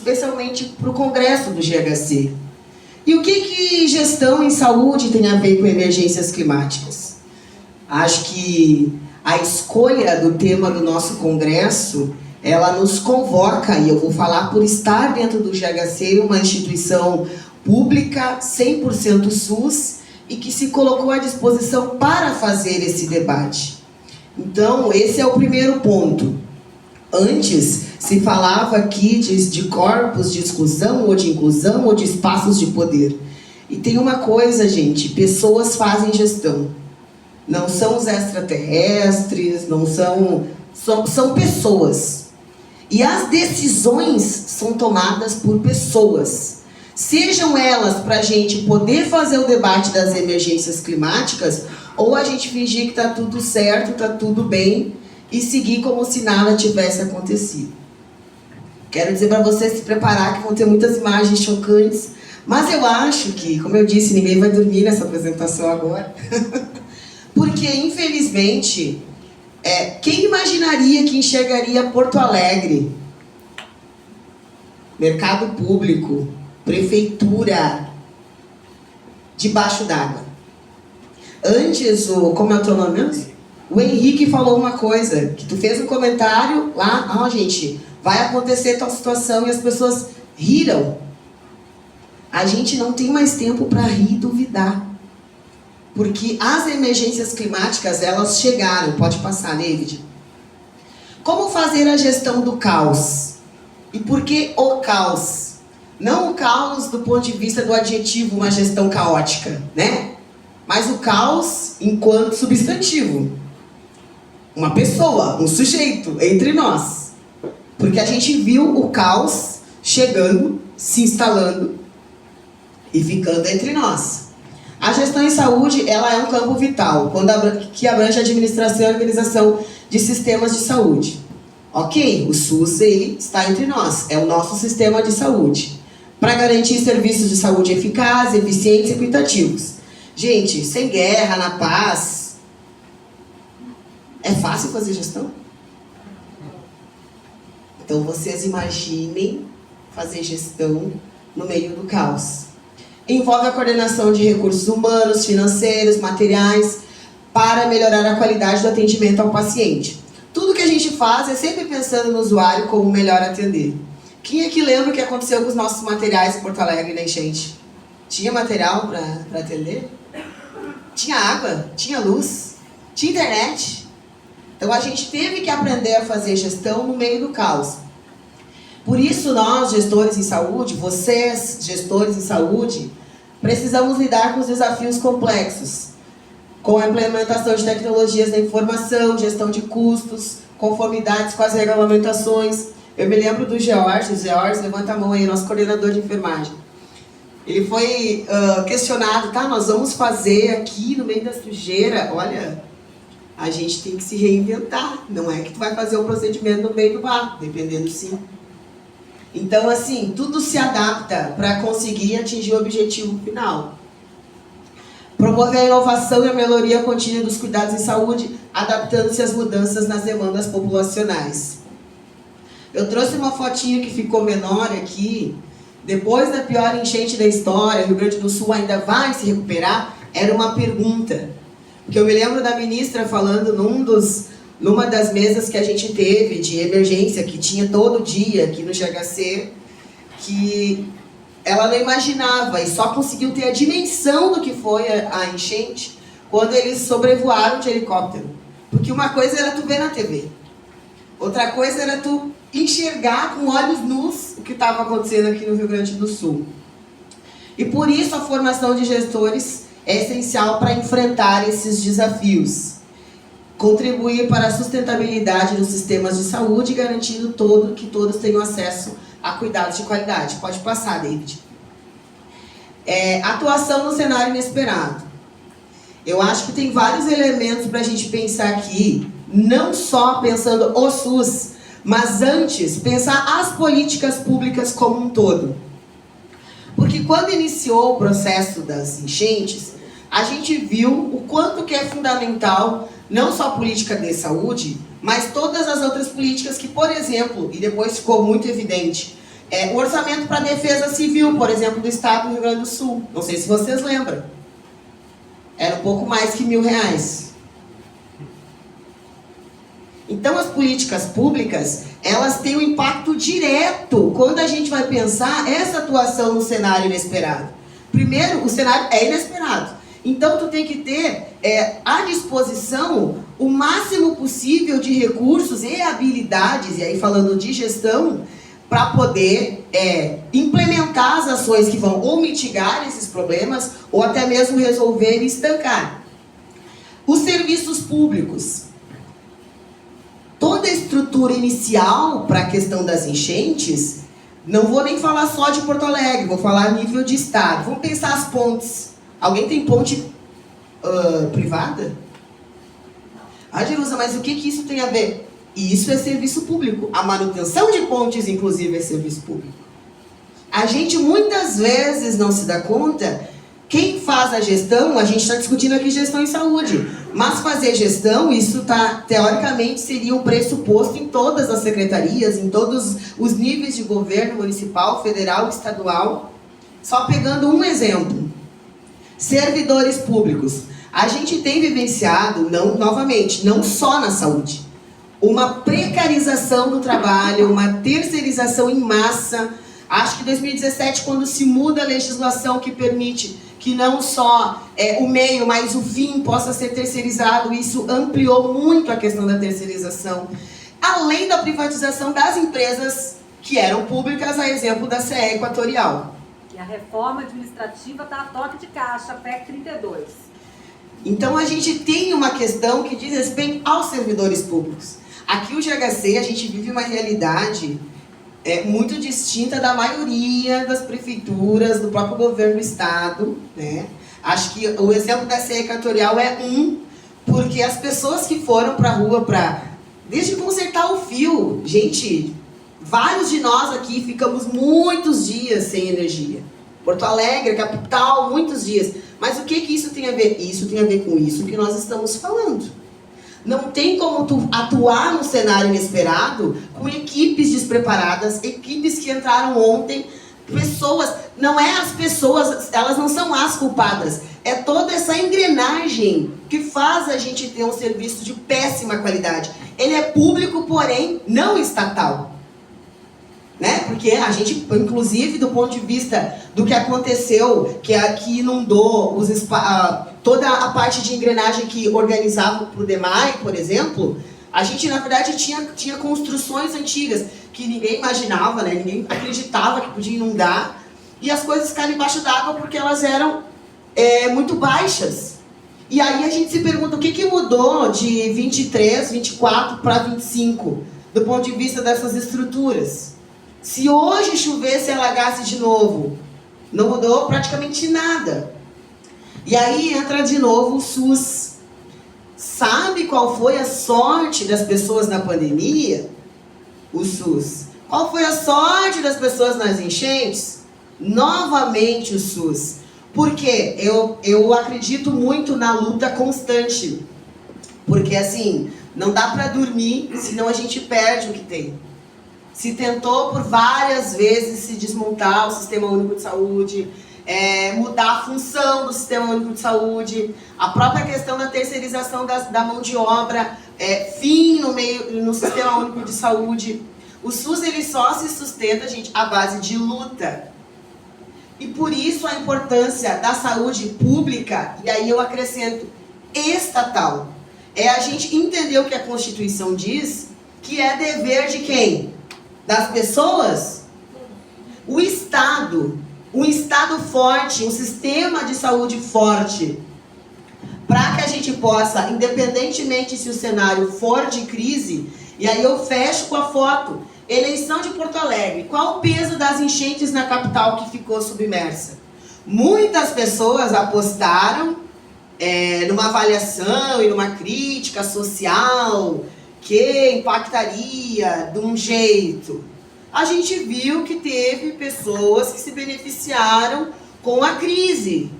especialmente para o Congresso do GHC. E o que gestão em saúde tem a ver com emergências climáticas? Acho que a escolha do tema do nosso Congresso, ela nos convoca, e eu vou falar por estar dentro do GHC, uma instituição pública, 100% SUS, e que se colocou à disposição para fazer esse debate. Então, esse é o primeiro ponto. Antes, se falava aqui de corpos de exclusão, ou de inclusão, ou de espaços de poder. E tem uma coisa, gente, pessoas fazem gestão. Não são os extraterrestres, não são pessoas. E as decisões são tomadas por pessoas. Sejam elas para a gente poder fazer o debate das emergências climáticas, ou a gente fingir que está tudo certo, está tudo bem, e seguir como se nada tivesse acontecido. Quero dizer para vocês se preparar que vão ter muitas imagens chocantes, mas eu acho que, como eu disse, ninguém vai dormir nessa apresentação agora. Porque, infelizmente, quem imaginaria que enxergaria Porto Alegre, mercado público, prefeitura, debaixo d'água? Antes, como é o teu nome mesmo? O Henrique falou uma coisa, que tu fez um comentário lá, gente, vai acontecer tal situação, e as pessoas riram. A gente não tem mais tempo para rir e duvidar. Porque as emergências climáticas, elas chegaram. Pode passar, David. Como fazer a gestão do caos? E por que o caos? Não o caos do ponto de vista do adjetivo, uma gestão caótica, né? Mas o caos enquanto substantivo. Uma pessoa, um sujeito entre nós. Porque a gente viu o caos chegando, se instalando e ficando entre nós. A gestão em saúde, ela é um campo vital, que abrange a administração e organização de sistemas de saúde. Ok, o SUS ele está entre nós, é o nosso sistema de saúde, para garantir serviços de saúde eficazes, eficientes e equitativos. Gente, sem guerra, na paz, é fácil fazer gestão? Então vocês imaginem fazer gestão no meio do caos. Envolve a coordenação de recursos humanos, financeiros, materiais, para melhorar a qualidade do atendimento ao paciente. Tudo que a gente faz é sempre pensando no usuário como melhor atender. Quem é que lembra o que aconteceu com os nossos materiais em Porto Alegre na enchente? Tinha material para atender? Tinha água? Tinha luz? Tinha internet? Então a gente teve que aprender a fazer gestão no meio do caos. Por isso nós, gestores em saúde, vocês, gestores em saúde, precisamos lidar com os desafios complexos, com a implementação de tecnologias da informação, gestão de custos, conformidades com as regulamentações. Eu me lembro do George, levanta a mão aí, nosso coordenador de enfermagem. Ele foi questionado, tá, nós vamos fazer aqui no meio da sujeira, olha, a gente tem que se reinventar, não é que tu vai fazer um procedimento no meio do barro, dependendo sim. Então, assim, tudo se adapta para conseguir atingir o objetivo final. Promover a inovação e a melhoria contínua dos cuidados em saúde, adaptando-se às mudanças nas demandas populacionais. Eu trouxe uma fotinha que ficou menor aqui. Depois da pior enchente da história, o Rio Grande do Sul ainda vai se recuperar? Era uma pergunta. Porque eu me lembro da ministra falando numa das mesas que a gente teve de emergência, que tinha todo dia aqui no GHC, que ela não imaginava e só conseguiu ter a dimensão do que foi a enchente quando eles sobrevoaram de helicóptero. Porque uma coisa era tu ver na TV, outra coisa era tu enxergar com olhos nus o que estava acontecendo aqui no Rio Grande do Sul. E por isso a formação de gestores é essencial para enfrentar esses desafios. Contribuir para a sustentabilidade dos sistemas de saúde, garantindo que todos tenham acesso a cuidados de qualidade. Pode passar, David. Atuação no cenário inesperado. Eu acho que tem vários elementos para a gente pensar aqui, não só pensando o SUS, mas antes, pensar as políticas públicas como um todo. Porque quando iniciou o processo das enchentes, a gente viu o quanto que é fundamental não só a política de saúde, mas todas as outras políticas que, por exemplo, e depois ficou muito evidente, O orçamento para a defesa civil, por exemplo, do estado do Rio Grande do Sul. Não sei se vocês lembram. Era um pouco mais que R$1.000. Então, as políticas públicas, elas têm um impacto direto quando a gente vai pensar essa atuação no cenário inesperado. Primeiro, o cenário é inesperado. Então, tu tem que ter à disposição o máximo possível de recursos e habilidades, e aí falando de gestão, para poder implementar as ações que vão ou mitigar esses problemas, ou até mesmo resolver e estancar. Os serviços públicos. Toda a estrutura inicial para a questão das enchentes, não vou nem falar só de Porto Alegre, vou falar a nível de estado. Vamos pensar as pontes. Alguém tem ponte privada? Ah, Jerusa, mas o que isso tem a ver? Isso é serviço público. A manutenção de pontes, inclusive, é serviço público. A gente muitas vezes não se dá conta. Quem faz a gestão, a gente está discutindo aqui gestão em saúde, mas fazer gestão, isso teoricamente seria um pressuposto em todas as secretarias, em todos os níveis de governo municipal, federal, estadual. Só pegando um exemplo, servidores públicos. A gente tem vivenciado, novamente, não só na saúde, uma precarização do trabalho, uma terceirização em massa. Acho que em 2017, quando se muda a legislação que permite que não só o meio, mas o fim possa ser terceirizado, isso ampliou muito a questão da terceirização. Além da privatização das empresas que eram públicas, a exemplo da CE Equatorial. E a reforma administrativa está a toque de caixa, PEC 32. Então a gente tem uma questão que diz respeito aos servidores públicos. Aqui o GHC, a gente vive uma realidade muito distinta da maioria das prefeituras, do próprio governo do estado, né? Acho que o exemplo da CE Equatorial porque as pessoas que foram para a rua desde consertar o fio, gente, vários de nós aqui ficamos muitos dias sem energia. Porto Alegre, capital, muitos dias. Mas o que isso tem a ver? Isso tem a ver com isso que nós estamos falando. Não tem como tu atuar no cenário inesperado com equipes despreparadas, equipes que entraram ontem, pessoas, não é as pessoas, elas não são as culpadas, é toda essa engrenagem que faz a gente ter um serviço de péssima qualidade. Ele é público, porém não estatal. Né? Porque a gente, inclusive do ponto de vista do que aconteceu, que inundou toda a parte de engrenagem que organizava para o DEMAI, por exemplo, a gente na verdade tinha construções antigas que ninguém imaginava, né? Ninguém acreditava que podia inundar, e as coisas ficaram embaixo d'água porque elas eram muito baixas. E aí a gente se pergunta o que mudou de 23, 24 para 25, do ponto de vista dessas estruturas. Se hoje chovesse e alagasse de novo, não mudou praticamente nada. E aí entra de novo o SUS. Sabe qual foi a sorte das pessoas na pandemia? O SUS. Qual foi a sorte das pessoas nas enchentes? Novamente o SUS. Porque eu acredito muito na luta constante. Porque assim, não dá para dormir, senão a gente perde o que tem. Se tentou por várias vezes se desmontar o Sistema Único de Saúde, mudar a função do Sistema Único de Saúde, a própria questão da terceirização da mão de obra, fim no Sistema Único de Saúde. O SUS ele só se sustenta, gente, à base de luta. E por isso a importância da saúde pública, e aí eu acrescento, estatal. É a gente entender o que a Constituição diz, que é dever de quem? Das pessoas. O Estado, um Estado forte, um sistema de saúde forte, para que a gente possa, independentemente se o cenário for de crise, e aí eu fecho com a foto, eleição de Porto Alegre, qual o peso das enchentes na capital que ficou submersa? Muitas pessoas apostaram numa avaliação e numa crítica social que impactaria de um jeito. A gente viu que teve pessoas que se beneficiaram com a crise,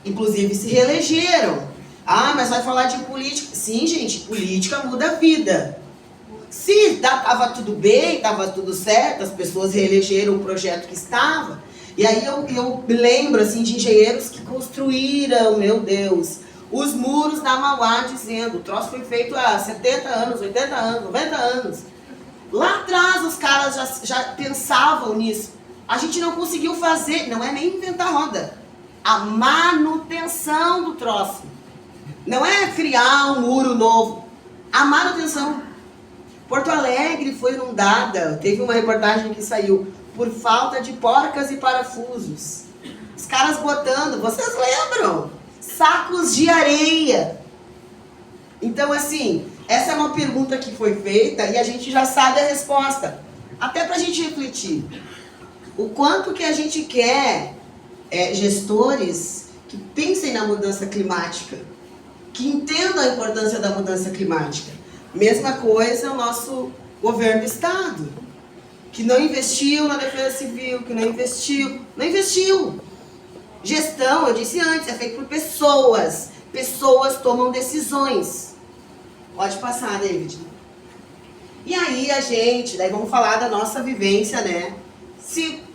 inclusive se reelegeram. Ah, mas vai falar de política? Sim, gente, política muda a vida. se estava tudo bem, estava tudo certo, as pessoas reelegeram o projeto que estava. E aí eu me lembro assim, de engenheiros que construíram, meu Deus, os muros da Mauá, dizendo, o troço foi feito há 70 anos, 80 anos, 90 anos. Lá atrás os caras já pensavam nisso. A gente não conseguiu fazer, não é nem inventar roda, a manutenção do troço. Não é criar um muro novo, a manutenção. Porto Alegre foi inundada, teve uma reportagem que saiu, por falta de porcas e parafusos. Os caras botando, vocês lembram? Sacos de areia. Então, assim, essa é uma pergunta que foi feita e a gente já sabe a resposta. Até pra gente refletir. O quanto que a gente quer gestores que pensem na mudança climática, que entendam a importância da mudança climática. Mesma coisa o nosso governo do estado, que não investiu na defesa civil, que não investiu. Gestão, eu disse antes, é feito por pessoas. Pessoas tomam decisões. Pode passar, David. E aí daí vamos falar da nossa vivência, né? Se